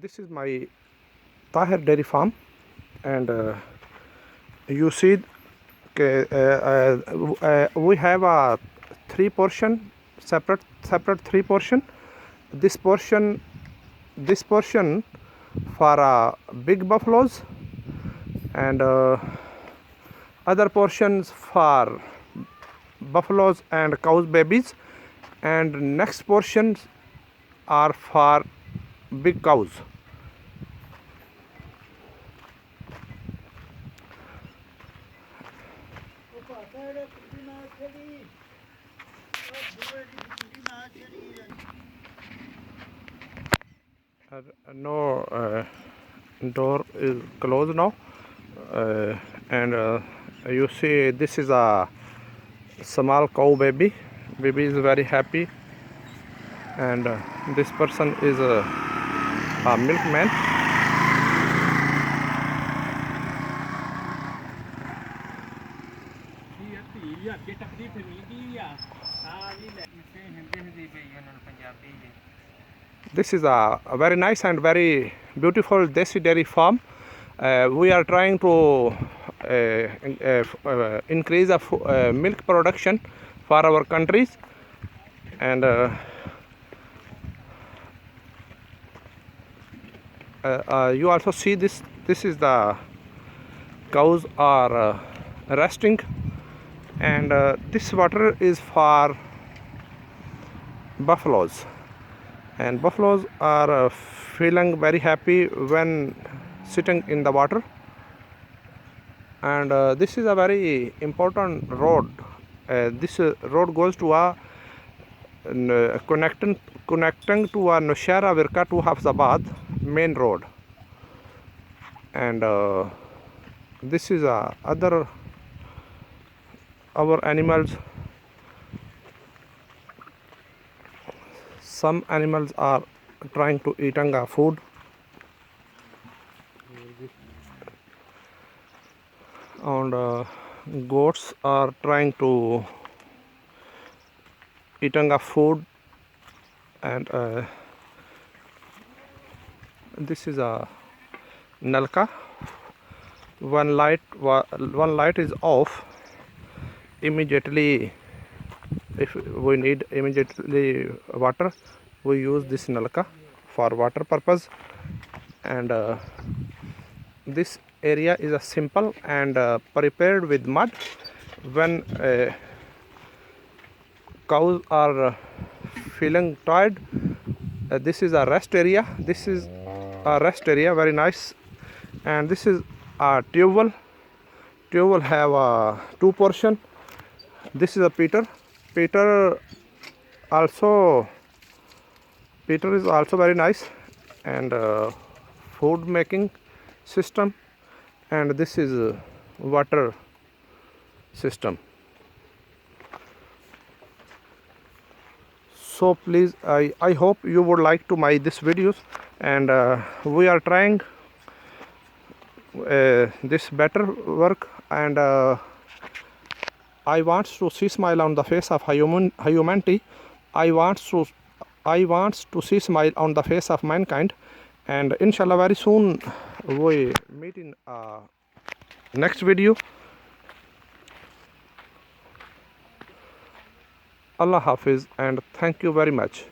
This is my Tahir dairy farm, and you see we have a three portion separate three portion. This portion for big buffaloes, and other portions for buffaloes and cows babies, and next portions are for big cows. No door is closed now, and you see this is a small cow baby. Baby is very happy, and this person is a milkman. This is a very nice and very beautiful Desi dairy farm. We are trying to increase the milk production for our countries, and you also see this. This is the cows are resting, and this water is for buffaloes, and buffaloes are feeling very happy when sitting in the water. And this is a very important road. This road goes to a connecting to a Nushaira Virka to Hafzabad main road, and this is other our animals. Some animals are trying to eating food, and goats are trying to eating food, and this is a nalka. One light is off. Immediately, if we need immediately water, we use this nalka for water purpose. And this area is a simple and prepared with mud. When cows are feeling tired, this is a rest area. This is a rest area, very nice. And this is a tube will have a two portion. This is a Peter is also very nice, and food making system, and this is water system. So please, I hope you would like to my this videos, and we are trying this better work, and I want to see smile on the face of humanity. I want to see smile on the face of mankind, and inshallah very soon we meet in next video. Allah Hafiz, and thank you very much.